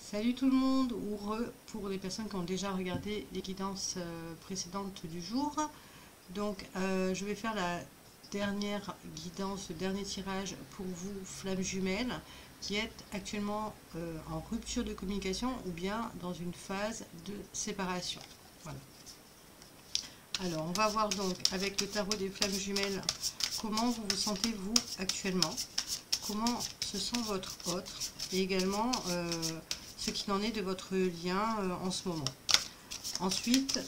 Salut tout le monde, ou pour les personnes qui ont déjà regardé les guidances précédentes du jour. Donc je vais faire la dernière guidance, le dernier tirage pour vous, flammes jumelles, qui êtes actuellement en rupture de communication ou bien dans une phase de séparation. Voilà. Alors on va voir donc avec le tarot des flammes jumelles comment vous vous sentez vous actuellement, comment se sent votre autre et également ce qu'il en est de votre lien en ce moment. Ensuite,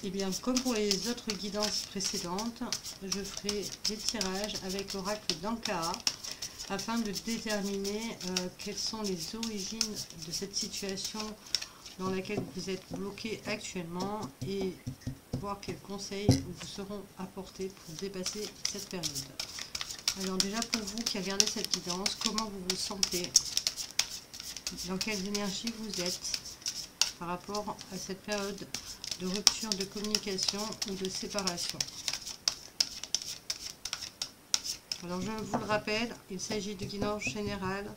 eh bien, comme pour les autres guidances précédentes, je ferai des tirages avec l'oracle d'Ankara afin de déterminer quelles sont les origines de cette situation dans laquelle vous êtes bloqué actuellement et voir quels conseils vous seront apportés pour dépasser cette période. Alors déjà pour vous qui regardez cette guidance, comment vous vous sentez? Dans quelles énergies vous êtes par rapport à cette période de rupture de communication ou de séparation? Alors je vous le rappelle, il s'agit de guidance générale,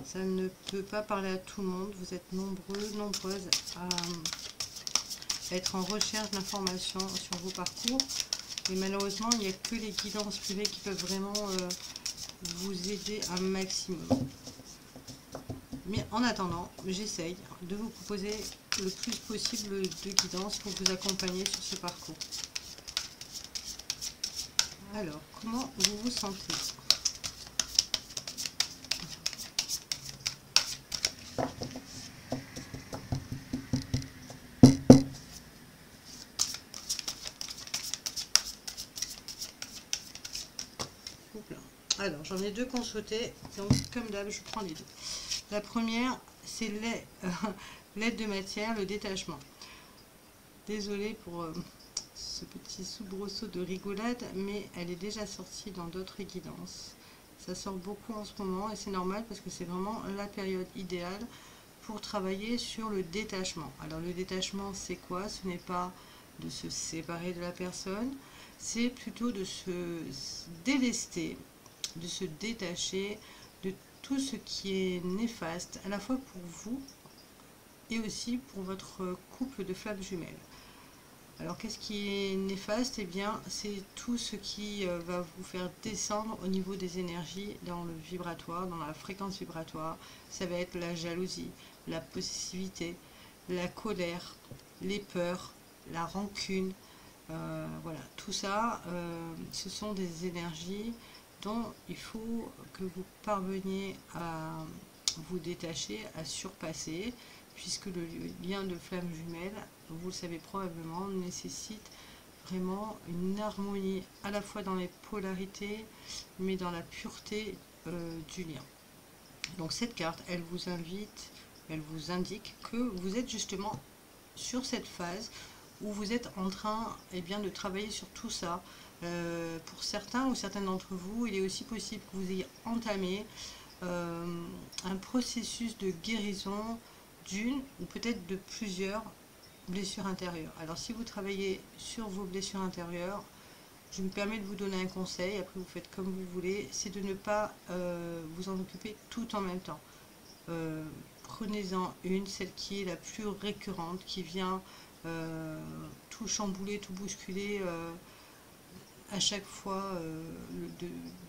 ça ne peut pas parler à tout le monde, vous êtes nombreux, nombreuses à être en recherche d'informations sur vos parcours et malheureusement il n'y a que les guidances privées qui peuvent vraiment vous aider un maximum. Mais en attendant, j'essaye de vous proposer le plus possible de guidance pour vous accompagner sur ce parcours. Alors, comment vous vous sentez? Alors, j'en ai deux consultés, donc comme d'hab, je prends les deux. La première, c'est l'aide de matière, le détachement. Désolée pour ce petit soubresaut de rigolade, mais elle est déjà sortie dans d'autres guidances. Ça sort beaucoup en ce moment et c'est normal parce que c'est vraiment la période idéale pour travailler sur le détachement. Alors le détachement, c'est quoi? Ce n'est pas de se séparer de la personne, c'est plutôt de se délester, de se détacher de tout ce qui est néfaste, à la fois pour vous et aussi pour votre couple de flammes jumelles. Alors qu'est-ce qui est néfaste? Eh bien c'est tout ce qui va vous faire descendre au niveau des énergies dans le vibratoire, dans la fréquence vibratoire. Ça va être la jalousie, la possessivité, la colère, les peurs, la rancune. Voilà, tout ça, ce sont des énergies dont il faut que vous parveniez à vous détacher, à surpasser, puisque le lien de flamme jumelle, vous le savez probablement, nécessite vraiment une harmonie à la fois dans les polarités, mais dans la pureté du lien. Donc cette carte, elle vous invite, elle vous indique que vous êtes justement sur cette phase où vous êtes en train de travailler sur tout ça. Pour certains ou certaines d'entre vous, il est aussi possible que vous ayez entamé un processus de guérison d'une ou peut-être de plusieurs blessures intérieures. Alors si vous travaillez sur vos blessures intérieures, je me permets de vous donner un conseil, après vous faites comme vous voulez, c'est de ne pas vous en occuper tout en même temps. Prenez-en une, celle qui est la plus récurrente, qui vient tout chambouler, tout bousculer à chaque fois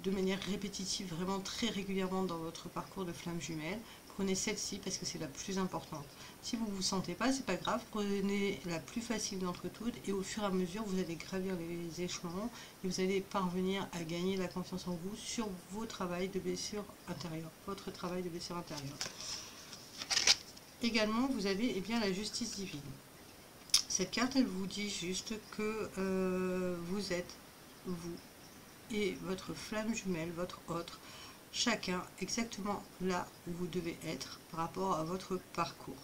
de manière répétitive, vraiment très régulièrement dans votre parcours de flamme jumelle. Prenez celle-ci parce que c'est la plus importante. Si vous ne vous sentez pas, c'est pas grave, prenez la plus facile d'entre toutes et au fur et à mesure vous allez gravir les échelons et vous allez parvenir à gagner la confiance en vous sur vos travails de blessure intérieure, votre travail de blessure intérieure. Également, vous avez la justice divine. Cette carte, elle vous dit juste que vous êtes, vous et votre flamme jumelle, votre autre, chacun exactement là où vous devez être par rapport à votre parcours.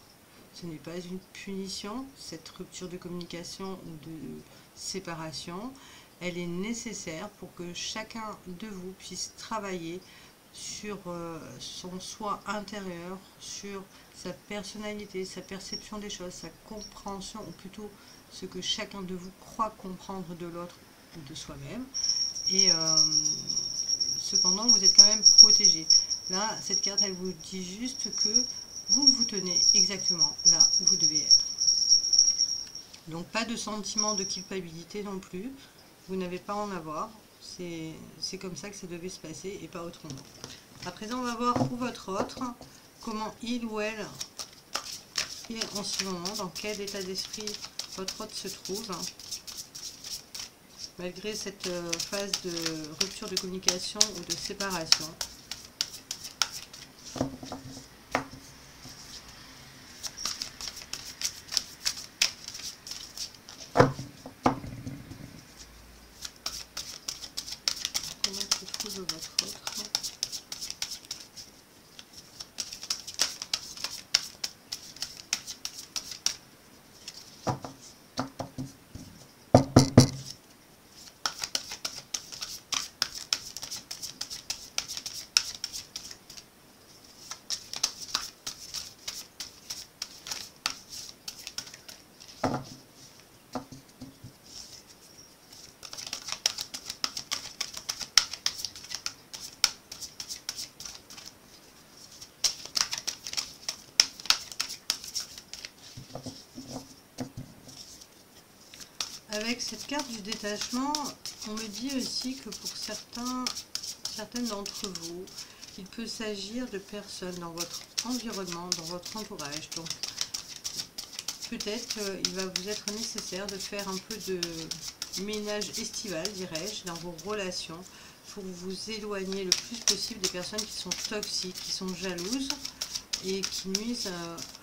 Ce n'est pas une punition, cette rupture de communication ou de séparation. Elle est nécessaire pour que chacun de vous puisse travailler sur son soi intérieur, sur sa personnalité, sa perception des choses, sa compréhension, ou plutôt ce que chacun de vous croit comprendre de l'autre ou de soi-même. Et cependant, vous êtes quand même protégé. Là, cette carte, elle vous dit juste que vous vous tenez exactement là où vous devez être. Donc pas de sentiment de culpabilité non plus, vous n'avez pas à en avoir, c'est comme ça que ça devait se passer et pas autrement. À présent, on va voir pour votre autre, comment il ou elle est en ce moment, dans quel état d'esprit votre autre se trouve. Malgré cette phase de rupture de communication ou de séparation. Comment se trouve votre autre? Avec cette carte du détachement, on me dit aussi que pour certaines d'entre vous, il peut s'agir de personnes dans votre environnement, dans votre entourage. Donc, peut-être qu'il va vous être nécessaire de faire un peu de ménage estival, dirais-je, dans vos relations, pour vous éloigner le plus possible des personnes qui sont toxiques, qui sont jalouses, et qui nuisent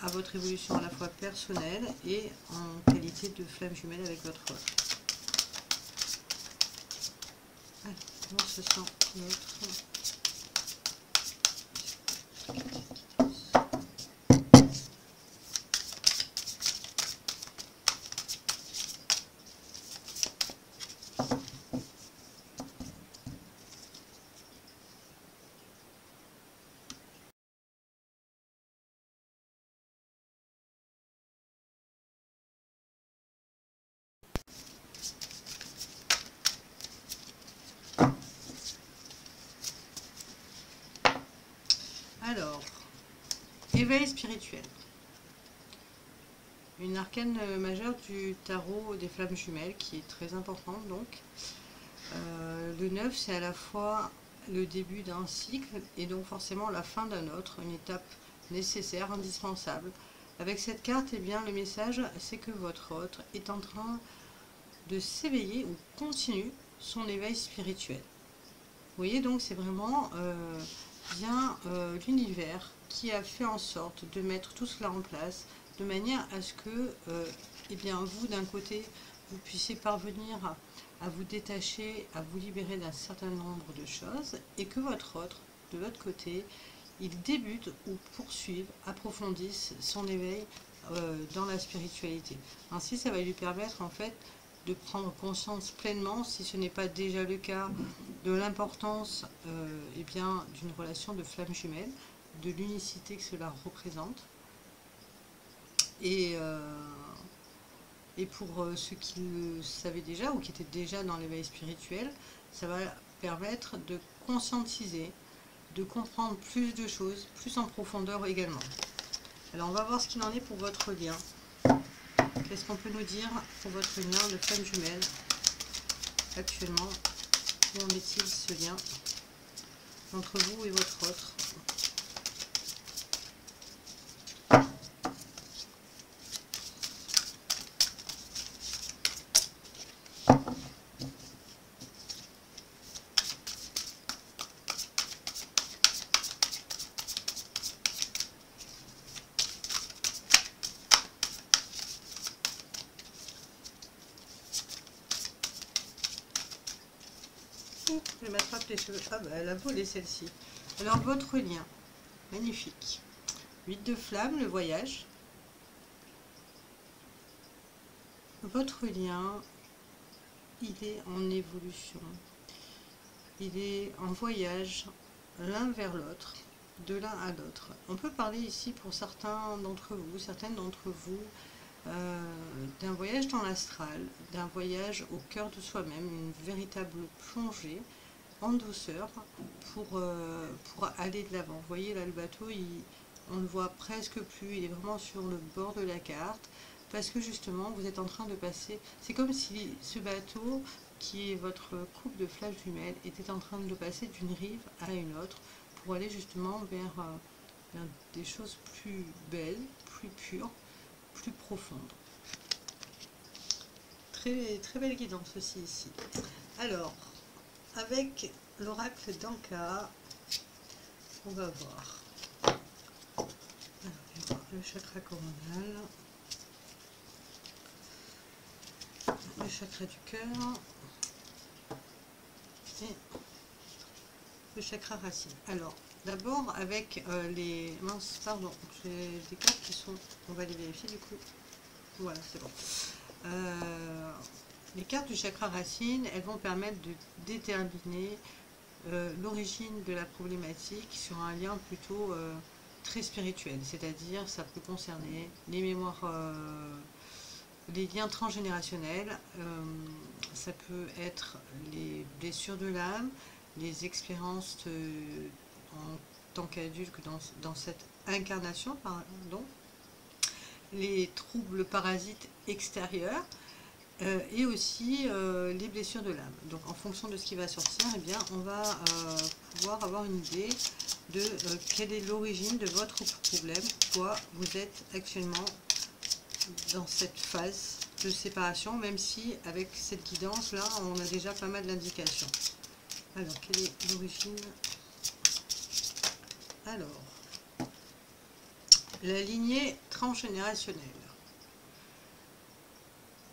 à votre évolution à la fois personnelle et en qualité de flamme jumelle avec votre autre. Allez, comment se sent l'autre? Alors, éveil spirituel. Une arcane majeure du tarot des flammes jumelles qui est très importante donc. Le 9, c'est à la fois le début d'un cycle et donc forcément la fin d'un autre, une étape nécessaire, indispensable. Avec cette carte, eh bien, le message, c'est que votre autre est en train de s'éveiller ou continue son éveil spirituel. Vous voyez, donc c'est vraiment bien l'univers qui a fait en sorte de mettre tout cela en place de manière à ce que eh bien, vous, d'un côté, vous puissiez parvenir à vous détacher, à vous libérer d'un certain nombre de choses, et que votre autre, de l'autre côté, il débute ou poursuive, approfondisse son éveil dans la spiritualité. Ainsi, ça va lui permettre en fait de prendre conscience pleinement, si ce n'est pas déjà le cas, de l'importance eh bien, d'une relation de flamme jumelle, de l'unicité que cela représente. Et pour ceux qui le savaient déjà ou qui étaient déjà dans l'éveil spirituel, ça va permettre de conscientiser, de comprendre plus de choses, plus en profondeur également. Alors on va voir ce qu'il en est pour votre lien. Qu'est-ce qu'on peut nous dire pour votre lien de flamme jumelle actuellement? Où en est-il ce lien entre vous et votre autre? Je vais m'attraper les cheveux. Ah bah elle a volé celle-ci. Alors votre lien, magnifique. 8 de flamme, le voyage. Votre lien, il est en évolution. Il est en voyage l'un vers l'autre, de l'un à l'autre. On peut parler ici pour certains d'entre vous, certaines d'entre vous, d'un voyage dans l'astral, d'un voyage au cœur de soi-même, une véritable plongée en douceur pour aller de l'avant. Vous voyez là le bateau, on ne voit presque plus, il est vraiment sur le bord de la carte, parce que justement vous êtes en train de passer, c'est comme si ce bateau qui est votre couple de flash jumelles était en train de passer d'une rive à une autre pour aller justement vers des choses plus belles, plus pures, plus profondes. Très, très belle guidance aussi ici. Alors, avec l'oracle d'Anka, on va voir. Alors, on va voir le chakra coronal, le chakra du cœur et le chakra racine. Alors, d'abord avec les... Mince, pardon, j'ai des cartes qui sont... On va les vérifier du coup. Voilà, c'est bon. Les cartes du chakra racine, elles vont permettre de déterminer l'origine de la problématique sur un lien plutôt très spirituel. C'est-à-dire, ça peut concerner les mémoires... les liens transgénérationnels, ça peut être les blessures de l'âme, les expériences en tant qu'adulte dans cette incarnation, pardon, les troubles parasites extérieurs et aussi les blessures de l'âme. Donc en fonction de ce qui va sortir, eh bien, on va pouvoir avoir une idée de quelle est l'origine de votre problème, pourquoi vous êtes actuellement dans cette phase de séparation, même si avec cette guidance là on a déjà pas mal d'indications. Alors quelle est l'origine? Alors la lignée transgénérationnelle.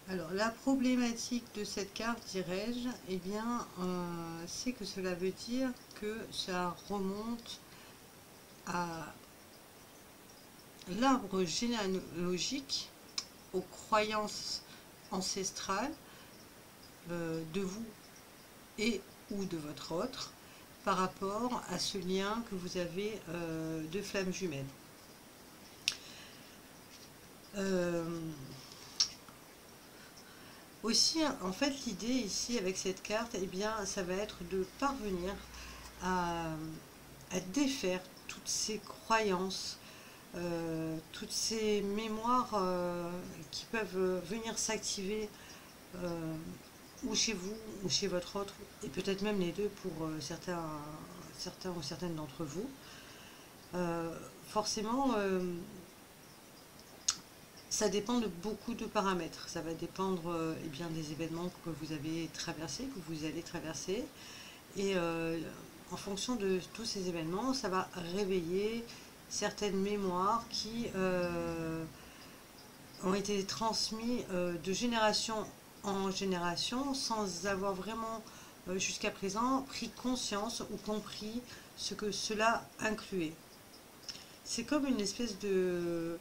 Alors la problématique de cette carte, dirais-je, eh bien c'est que cela veut dire que ça remonte à l'arbre généalogique, aux croyances ancestrales de vous et ou de votre autre par rapport à ce lien que vous avez de flammes jumelles. Aussi, en fait, l'idée ici avec cette carte, eh bien, ça va être de parvenir à défaire toutes ces croyances, toutes ces mémoires qui peuvent venir s'activer ou chez vous ou chez votre autre, et peut-être même les deux pour certains ou certaines d'entre vous. Forcément, ça dépend de beaucoup de paramètres. Ça va dépendre eh bien, des événements que vous avez traversés, que vous allez traverser, et en fonction de tous ces événements, ça va réveiller certaines mémoires qui ont été transmises de génération en génération sans avoir vraiment jusqu'à présent pris conscience ou compris ce que cela incluait. C'est comme une espèce de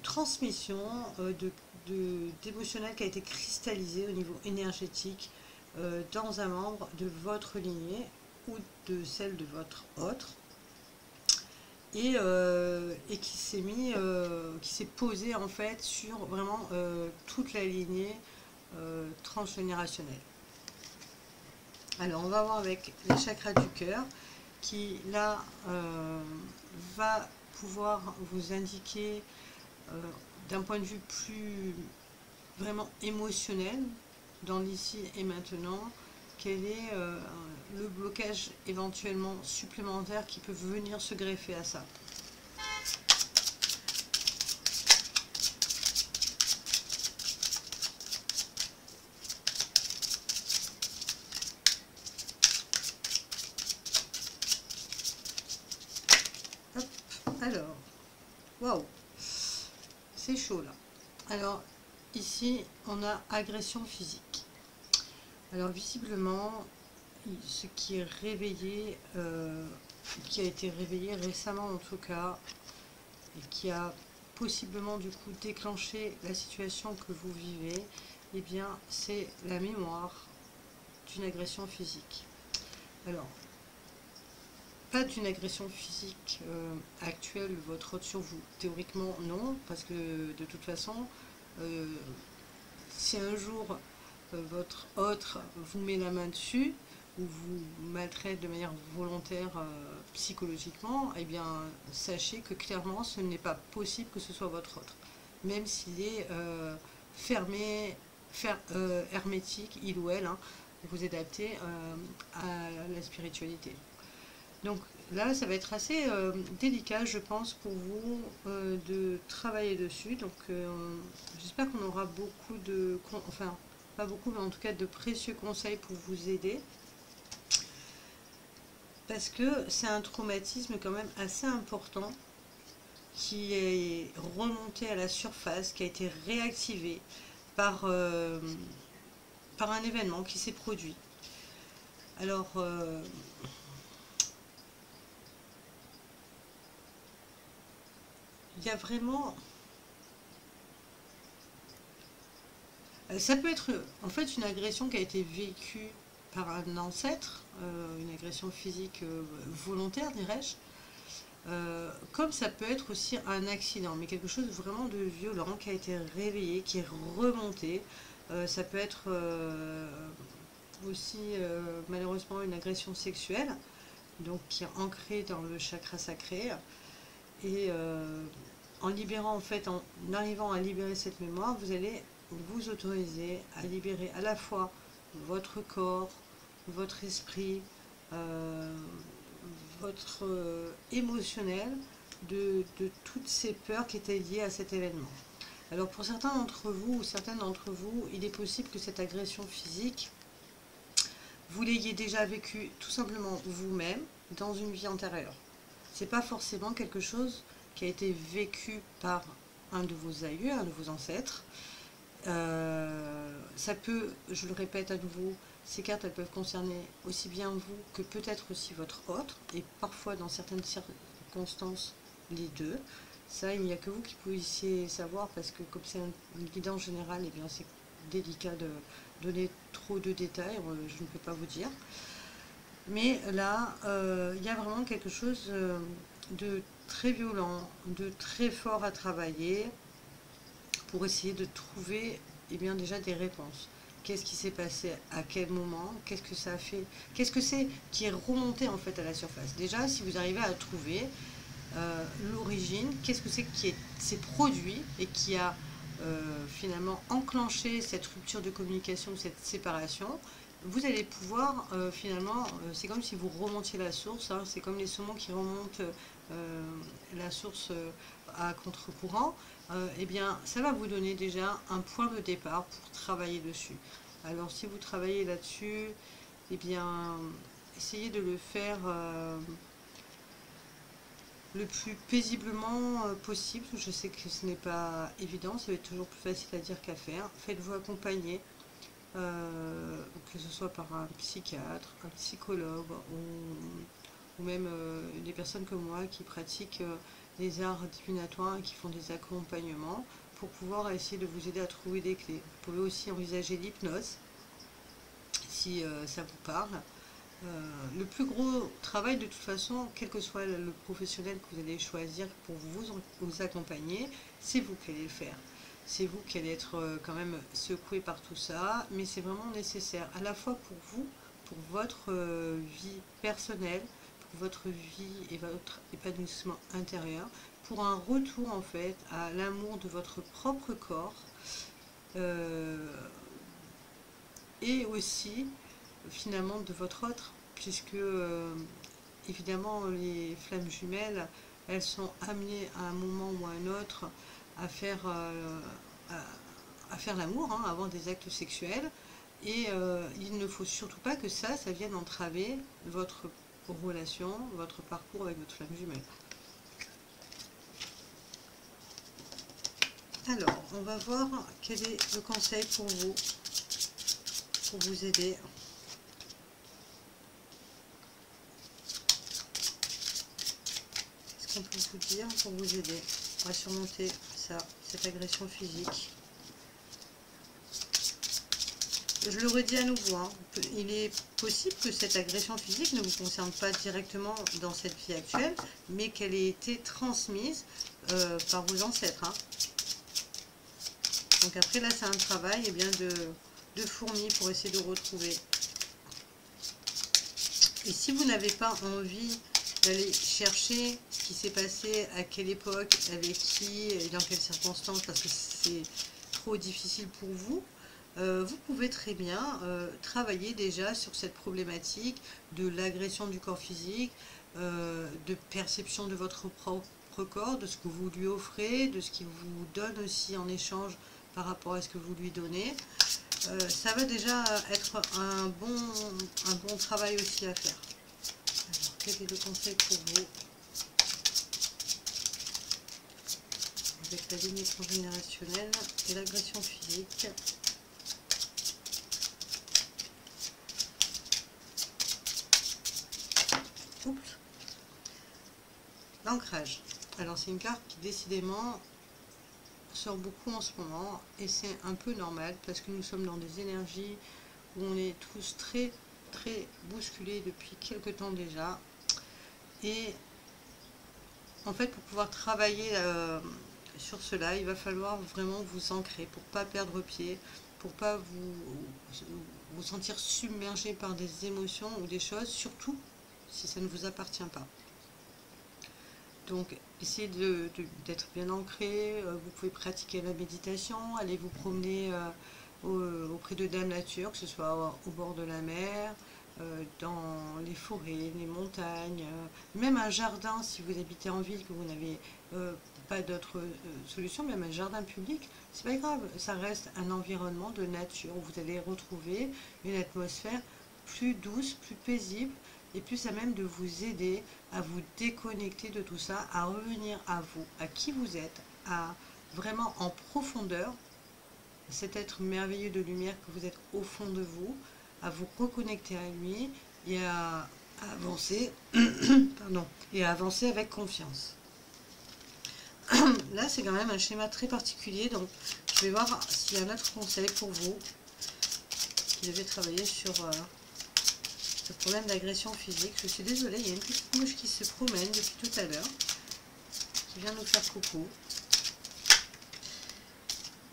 transmission d'émotionnel qui a été cristallisé au niveau énergétique dans un membre de votre lignée ou de celle de votre autre, et qui s'est mis, qui s'est posé en fait sur vraiment toute la lignée transgénérationnelle. Alors on va voir avec les chakras du cœur qui là va pouvoir vous indiquer d'un point de vue plus vraiment émotionnel dans l'ici et maintenant quel est le blocage éventuellement supplémentaire qui peut venir se greffer à ça. Hop, alors, waouh, c'est chaud là. Alors ici on a agression physique. Alors visiblement, ce qui est réveillé, qui a été réveillé récemment en tout cas, et qui a possiblement du coup déclenché la situation que vous vivez, eh bien c'est la mémoire d'une agression physique. Alors, pas d'une agression physique actuelle, votre autre sur vous. Théoriquement non, parce que de toute façon, si un jour votre autre vous met la main dessus, ou vous maltraite de manière volontaire psychologiquement, eh bien, sachez que clairement, ce n'est pas possible que ce soit votre autre. Même s'il est fermé, hermétique, il ou elle, hein, vous adaptez à la spiritualité. Donc là, ça va être assez délicat, je pense, pour vous de travailler dessus. Donc j'espère qu'on aura beaucoup de... Enfin, pas beaucoup, mais en tout cas de précieux conseils pour vous aider. Parce que c'est un traumatisme quand même assez important qui est remonté à la surface, qui a été réactivé par un événement qui s'est produit. Alors, il y a vraiment... Ça peut être en fait une agression qui a été vécue par un ancêtre, une agression physique volontaire, dirais-je. Comme ça peut être aussi un accident, mais quelque chose vraiment de violent qui a été réveillé, qui est remonté. Ça peut être aussi malheureusement une agression sexuelle, donc qui est ancrée dans le chakra sacré. Et en libérant, en fait, en arrivant à libérer cette mémoire, vous allez vous autoriser à libérer à la fois votre corps, votre esprit, votre émotionnel de toutes ces peurs qui étaient liées à cet événement. Alors pour certains d'entre vous ou certaines d'entre vous, il est possible que cette agression physique, vous l'ayez déjà vécue tout simplement vous-même dans une vie antérieure. C'est pas forcément quelque chose qui a été vécu par un de vos aïeux, un de vos ancêtres. Ça peut, je le répète à nouveau, ces cartes elles peuvent concerner aussi bien vous que peut-être aussi votre autre, et parfois dans certaines circonstances les deux. Ça, il n'y a que vous qui puissiez savoir, parce que comme c'est une guidance générale, et bien c'est délicat de donner trop de détails, je ne peux pas vous dire. Mais là, il y a vraiment quelque chose de très violent, de très fort à travailler pour essayer de trouver bien, déjà des réponses. Qu'est-ce qui s'est passé à quel moment? Qu'est-ce que ça a fait? Qu'est-ce que c'est qui est remonté en fait à la surface? Déjà, si vous arrivez à trouver l'origine, qu'est-ce que c'est qui s'est produit et qui a finalement enclenché cette rupture de communication, cette séparation, vous allez pouvoir finalement, c'est comme si vous remontiez la source, hein, c'est comme les saumons qui remontent la source à contre-courant, eh bien ça va vous donner déjà un point de départ pour travailler dessus. Alors si vous travaillez là-dessus, eh bien essayez de le faire le plus paisiblement possible. Je sais que ce n'est pas évident, ça va être toujours plus facile à dire qu'à faire. Faites-vous accompagner, que ce soit par un psychiatre, un psychologue ou même des personnes comme moi qui pratiquent les arts divinatoires et qui font des accompagnements pour pouvoir essayer de vous aider à trouver des clés. Vous pouvez aussi envisager l'hypnose si ça vous parle. Le plus gros travail de toute façon, quel que soit le professionnel que vous allez choisir pour vous accompagner, c'est vous qui allez le faire. C'est vous qui allez être quand même secoué par tout ça, mais c'est vraiment nécessaire à la fois pour vous, pour votre vie personnelle, pour votre vie et votre épanouissement intérieur, pour un retour en fait à l'amour de votre propre corps et aussi finalement de votre autre, puisque évidemment les flammes jumelles, elles sont amenées à un moment ou à un autre à faire l'amour, hein, à avoir des actes sexuels, et il ne faut surtout pas que ça vienne entraver votre relation, votre parcours avec votre flamme jumelle. Alors, on va voir quel est le conseil pour vous aider. Qu'est-ce qu'on peut vous dire pour vous aider à surmonter cette agression physique? Je le redis à nouveau, hein, il est possible que cette agression physique ne vous concerne pas directement dans cette vie actuelle, mais qu'elle ait été transmise par vos ancêtres. Hein. Donc après, là, c'est un travail bien, de fourmi pour essayer de retrouver Et si vous n'avez pas envie d'aller chercher ce qui s'est passé, à quelle époque, avec qui, et dans quelles circonstances, parce que c'est trop difficile pour vous, vous pouvez très bien travailler déjà sur cette problématique de l'agression du corps physique, de perception de votre propre corps, de ce que vous lui offrez, de ce qu'il vous donne aussi en échange par rapport à ce que vous lui donnez. Ça va déjà être un bon travail aussi à faire. Alors, quel est le conseil pour vous avec la lignée transgénérationnelle et l'agression physique? Oups. L'ancrage. Alors c'est une carte qui décidément sort beaucoup en ce moment et c'est un peu normal parce que nous sommes dans des énergies où on est tous très bousculés depuis quelque temps déjà, et en fait pour pouvoir travailler sur cela il va falloir vraiment vous ancrer pour pas perdre pied, pour pas vous sentir submergé par des émotions ou des choses, surtout si ça ne vous appartient pas. Donc, essayez d'être bien ancré. Vous pouvez pratiquer la méditation, aller vous promener auprès de Dame Nature, que ce soit au bord de la mer, dans les forêts, les montagnes, même un jardin si vous habitez en ville, que vous n'avez pas d'autre solution, même un jardin public, c'est pas grave, ça reste un environnement de nature où vous allez retrouver une atmosphère plus douce, plus paisible, et plus à même de vous aider à vous déconnecter de tout ça, à revenir à vous, à qui vous êtes, à vraiment en profondeur, cet être merveilleux de lumière que vous êtes au fond de vous, à vous reconnecter à lui et à avancer, pardon, et à avancer avec confiance. Là, c'est quand même un schéma très particulier, donc je vais voir s'il y a un autre conseil pour vous qui devez travailler sur ce problème d'agression physique. Je suis désolée, il y a une petite mouche qui se promène depuis tout à l'heure, qui vient nous faire coucou.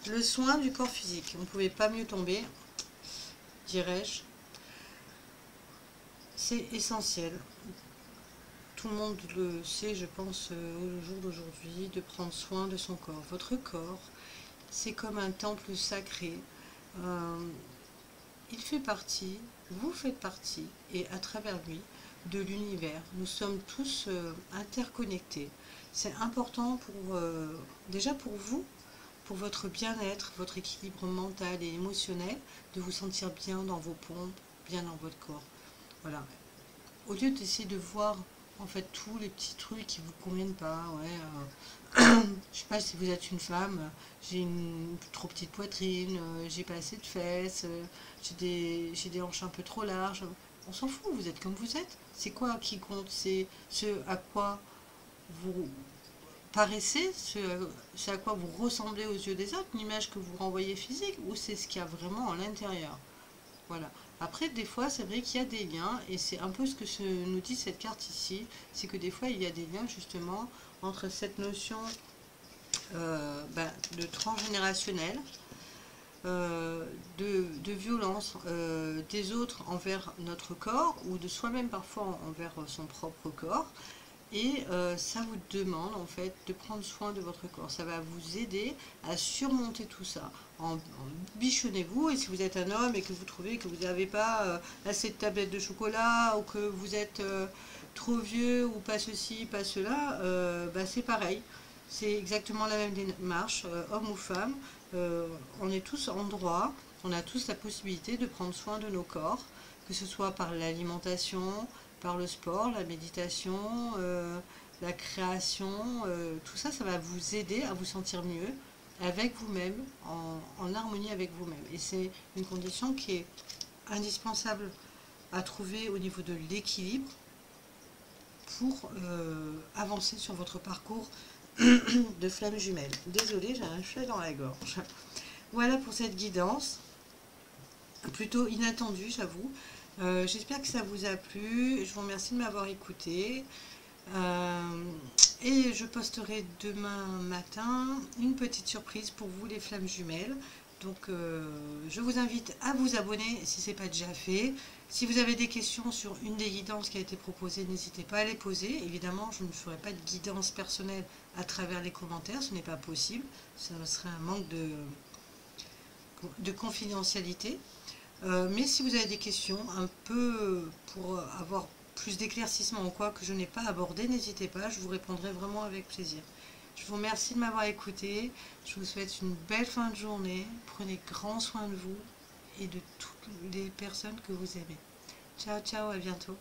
Le soin du corps physique, on ne pouvait pas mieux tomber, dirais-je. C'est essentiel. Tout le monde le sait, je pense, au jour d'aujourd'hui, de prendre soin de son corps. Votre corps, c'est comme un temple sacré. Il fait partie, vous faites partie, et à travers lui, de l'univers. Nous sommes tous interconnectés. C'est important pour, déjà pour vous, pour votre bien-être, votre équilibre mental et émotionnel, de vous sentir bien dans vos pompes, bien dans votre corps. Voilà. Au lieu d'essayer de voir en fait tous les petits trucs qui vous conviennent pas, ouais, je sais pas, si vous êtes une femme, j'ai une trop petite poitrine, j'ai pas assez de fesses, j'ai des hanches un peu trop larges. On s'en fout, vous êtes comme vous êtes. C'est quoi qui compte? C'est ce à quoi vous paraissez, ce à quoi vous ressemblez aux yeux des autres, l'image que vous renvoyez physique, ou c'est ce qu'il y a vraiment à l'intérieur? Voilà. Après, des fois, c'est vrai qu'il y a des liens, et c'est un peu ce que nous dit cette carte ici, c'est que des fois, il y a des liens justement entre cette notion de transgénérationnel, de violence des autres envers notre corps, ou de soi-même parfois envers son propre corps, et ça vous demande en fait de prendre soin de votre corps. Ça va vous aider à surmonter tout ça. Bichonnez-vous, et si vous êtes un homme et que vous trouvez que vous n'avez pas assez de tablettes de chocolat, ou que vous êtes trop vieux, ou pas ceci, pas cela, c'est pareil. C'est exactement la même démarche, homme ou femme. On est tous en droit, on a tous la possibilité de prendre soin de nos corps, que ce soit par l'alimentation, par le sport, la méditation, la création, tout ça, ça va vous aider à vous sentir mieux avec vous-même, en harmonie avec vous-même. Et c'est une condition qui est indispensable à trouver au niveau de l'équilibre pour avancer sur votre parcours de flamme jumelle. Désolée, j'ai un chat dans la gorge. Voilà pour cette guidance, plutôt inattendue, j'avoue. J'espère que ça vous a plu. Je vous remercie de m'avoir écouté. Et je posterai demain matin une petite surprise pour vous, les flammes jumelles. Donc je vous invite à vous abonner si ce n'est pas déjà fait. Si vous avez des questions sur une des guidances qui a été proposée, n'hésitez pas à les poser. Évidemment, je ne ferai pas de guidance personnelle à travers les commentaires, ce n'est pas possible. Ça serait un manque de confidentialité. Mais si vous avez des questions, un peu pour avoir plus d'éclaircissement ou quoi que je n'ai pas abordé, n'hésitez pas, je vous répondrai vraiment avec plaisir. Je vous remercie de m'avoir écouté, je vous souhaite une belle fin de journée, prenez grand soin de vous et de toutes les personnes que vous aimez. Ciao, ciao, à bientôt.